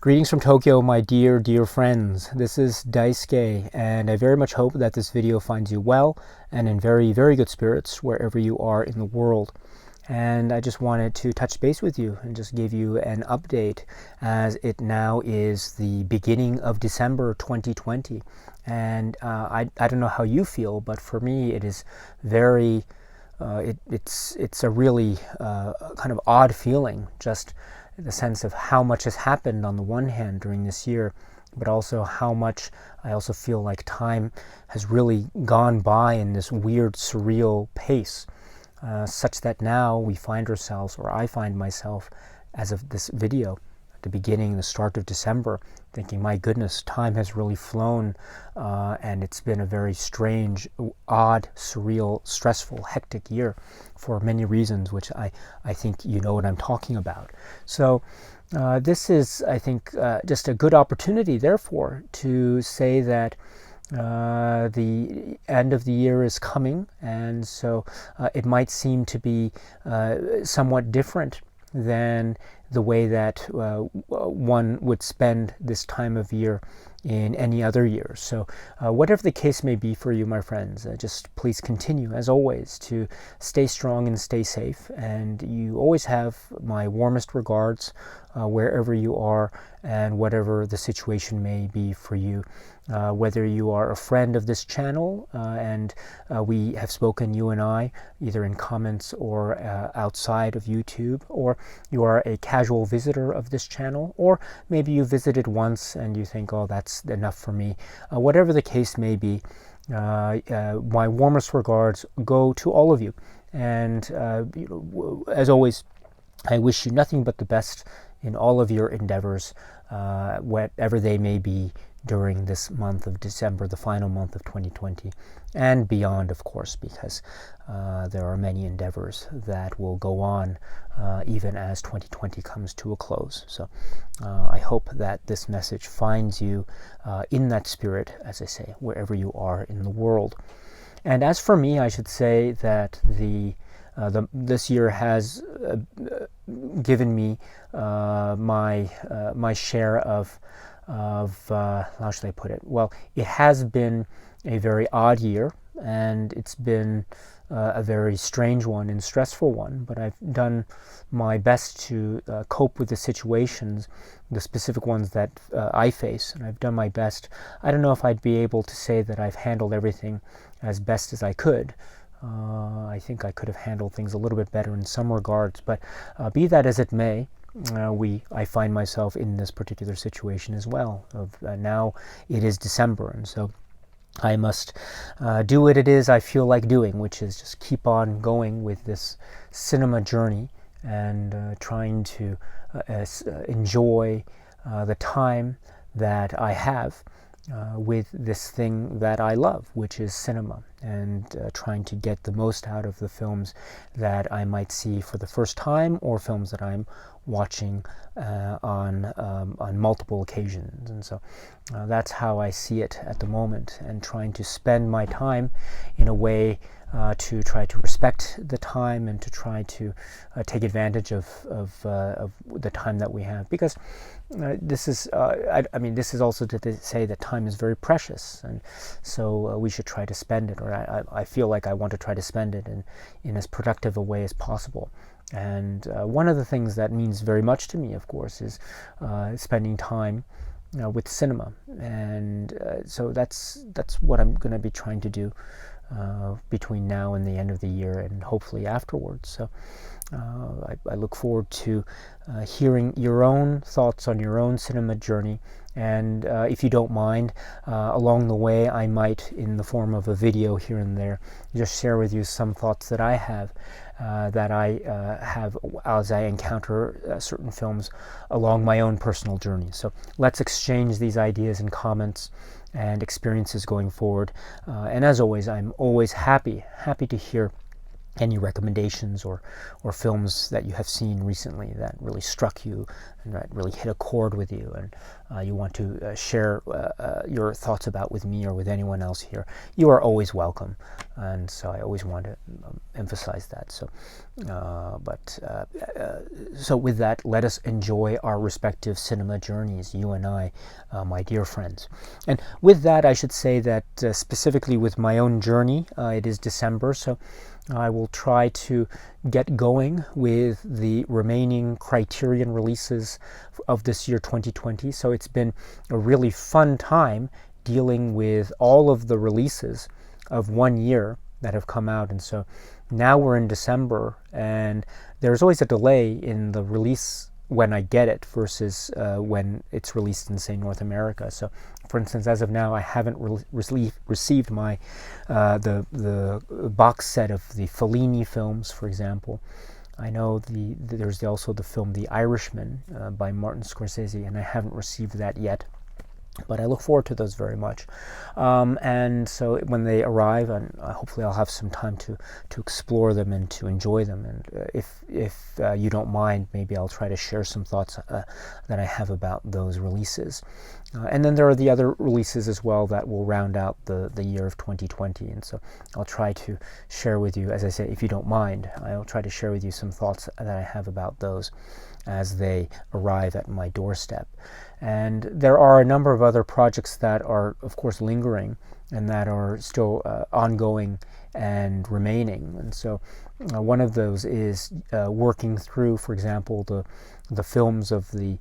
Greetings from Tokyo, my dear friends. This is Daisuke, and I very much hope that this video finds you well and in very good spirits wherever you are in the world. And I just wanted to touch base with you and just give you an update, as it now is the beginning of December 2020. And I don't know how you feel, but for me it is very it's a really kind of odd feeling, just the sense of how much has happened on the one hand during this year, but also how much I also feel like time has really gone by in this weird, surreal pace, such that now we find ourselves, or I find myself, as of this video, at the beginning, the start of December, thinking, my goodness, time has really flown, and it's been a very strange, odd, surreal, stressful, hectic year for many reasons, which I think you know what I'm talking about. So this is, I think, just a good opportunity, therefore, to say that the end of the year is coming, and so it might seem to be somewhat different than the way that one would spend this time of year in any other year. So whatever the case may be for you, my friends, just please continue, as always, to stay strong and stay safe. And you always have my warmest regards wherever you are and whatever the situation may be for you. Whether you are a friend of this channel, and we have spoken, you and I, either in comments or outside of YouTube, or you are a casual visitor of this channel, or maybe you visited once and you think, oh, that's enough for me. Whatever the case may be, my warmest regards go to all of you. And as always, I wish you nothing but the best in all of your endeavors, whatever they may be, during this month of December, the final month of 2020, and beyond, of course, because there are many endeavors that will go on even as 2020 comes to a close. So I hope that this message finds you in that spirit, as I say, wherever you are in the world. And as for me, I should say that this year has given me my share of how should I put it? Well, it has been a very odd year, and it's been a very strange one and stressful one, but I've done my best to cope with the situations, the specific ones that I face, and I've done my best. I don't know if I'd be able to say that I've handled everything as best as I could. I think I could have handled things a little bit better in some regards, but be that as it may, I find myself in this particular situation as well. Now it is December, and so I must do what it is I feel like doing, which is just keep on going with this cinema journey and trying to enjoy the time that I have with this thing that I love, which is cinema, and trying to get the most out of the films that I might see for the first time, or films that I'm watching on multiple occasions. And so that's how I see it at the moment, and trying to spend my time in a way to try to respect the time and to try to take advantage of the time that we have, because this is I mean, this is also to say that time is very precious, and so we should try to spend it, or I feel like I want to try to spend it in as productive a way as possible. And one of the things that means very much to me, of course, is spending time with cinema, and so that's what I'm going to be trying to do between now and the end of the year, and hopefully afterwards. So I look forward to hearing your own thoughts on your own cinema journey, and if you don't mind, along the way I might, in the form of a video here and there, just share with you some thoughts that I have as I encounter certain films along my own personal journey. So let's exchange these ideas and comments and experiences going forward. And as always, I'm always happy to hear any recommendations or films that you have seen recently that really struck you that really hit a chord with you, and you want to share your thoughts about with me or with anyone else here, you are always welcome. And so I always want to emphasize that. So with that, let us enjoy our respective cinema journeys, you and I, my dear friends. And with that, I should say that specifically with my own journey, it is December, so I will try to get going with the remaining Criterion releases of this year 2020. So it's been a really fun time dealing with all of the releases of one year that have come out. And so now we're in December, and there's always a delay in the release when I get it versus when it's released in, say, North America. So, for instance, as of now, I haven't received my the box set of the Fellini films, for example. I know there's also the film The Irishman by Martin Scorsese, and I haven't received that yet. But I look forward to those very much. And so when they arrive, and hopefully I'll have some time to explore them and to enjoy them. And if you don't mind, maybe I'll try to share some thoughts that I have about those releases. And then there are the other releases as well that will round out the year of 2020. And so I'll try to share with you, as I say, if you don't mind, I'll try to share with you some thoughts that I have about those as they arrive at my doorstep. And there are a number of other projects that are, of course, lingering and that are still ongoing and remaining. And so one of those is working through, for example, the films of the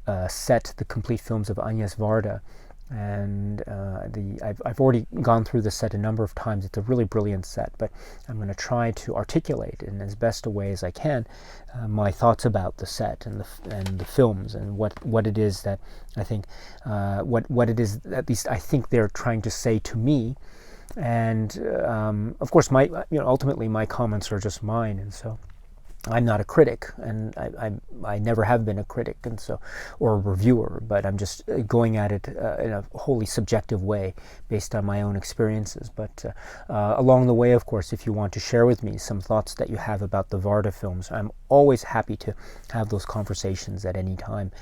the complete films of Agnes Varda. And I've already gone through the set a number of times. It's a really brilliant set, but I'm going to try to articulate in as best a way as I can my thoughts about the set and the films and what it is that I think what it is, at least I think they're trying to say to me. And of course, ultimately my comments are just mine, and so I'm not a critic, and I never have been a critic, and so, or a reviewer, but I'm just going at it in a wholly subjective way based on my own experiences. But along the way, of course, if you want to share with me some thoughts that you have about the Varda films, I'm always happy to have those conversations at any time.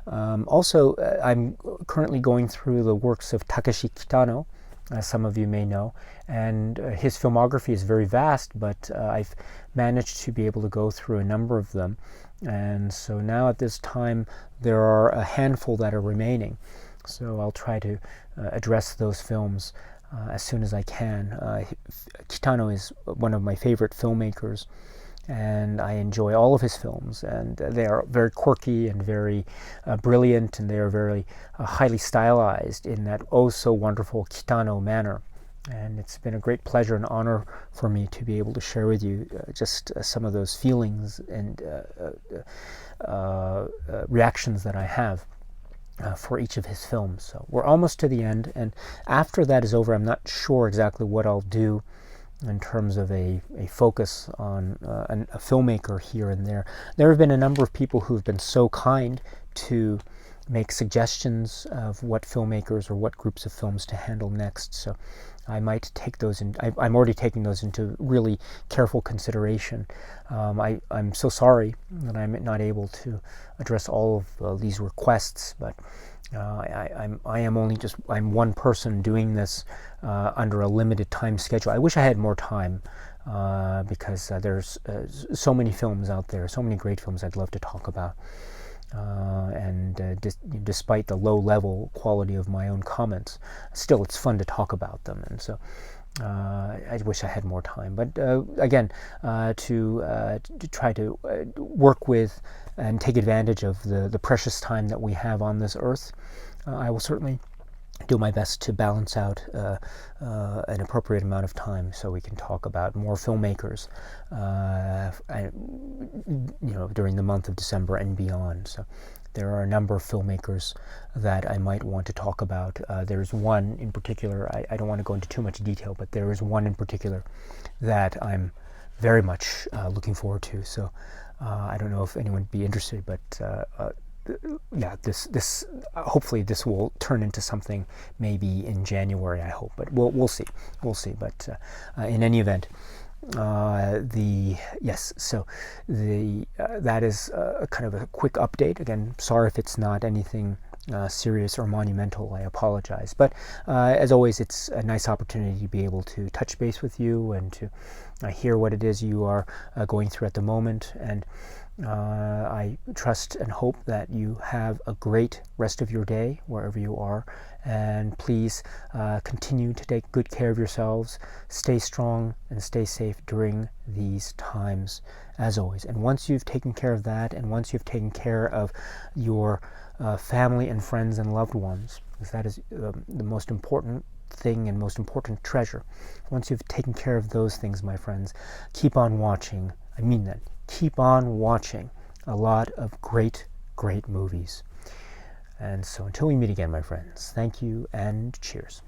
Also, I'm currently going through the works of Takeshi Kitano, as some of you may know, and his filmography is very vast, but I've managed to be able to go through a number of them, and so now at this time there are a handful that are remaining, so I'll try to address those films as soon as I can. Kitano is one of my favorite filmmakers, and I enjoy all of his films, and they are very quirky and very brilliant, and they are very highly stylized in that oh so wonderful Kitano manner. And it's been a great pleasure and honor for me to be able to share with you just some of those feelings and reactions that I have for each of his films. So we're almost to the end, and after that is over, I'm not sure exactly what I'll do in terms of a focus on a filmmaker here and there. There have been a number of people who've been so kind to make suggestions of what filmmakers or what groups of films to handle next. So I might take those in. I'm already taking those into really careful consideration. I'm so sorry that I'm not able to address all of these requests, but I'm one person doing this under a limited time schedule. I wish I had more time because there's so many films out there, so many great films I'd love to talk about. Despite the low level quality of my own comments, still it's fun to talk about them, and so I wish I had more time. But again, to try to work with and take advantage of the precious time that we have on this earth, I will certainly do my best to balance out an appropriate amount of time so we can talk about more filmmakers during the month of December and beyond. So there are a number of filmmakers that I might want to talk about. There's one in particular, I don't want to go into too much detail, but there is one in particular that I'm very much looking forward to. So I don't know if anyone would be interested, but yeah, this hopefully this will turn into something maybe in January, I hope, but we'll see. But in any event, That is kind of a quick update. Again, sorry if it's not anything serious or monumental. I apologize. But as always, it's a nice opportunity to be able to touch base with you and to hear what it is you are going through at the moment. And I trust and hope that you have a great rest of your day wherever you are. And please continue to take good care of yourselves. Stay strong and stay safe during these times, as always. And once you've taken care of that, and once you've taken care of your family and friends and loved ones, because that is the most important thing and most important treasure. Once you've taken care of those things, my friends, keep on watching. I mean that. Keep on watching a lot of great movies. And so until we meet again, my friends, thank you and cheers.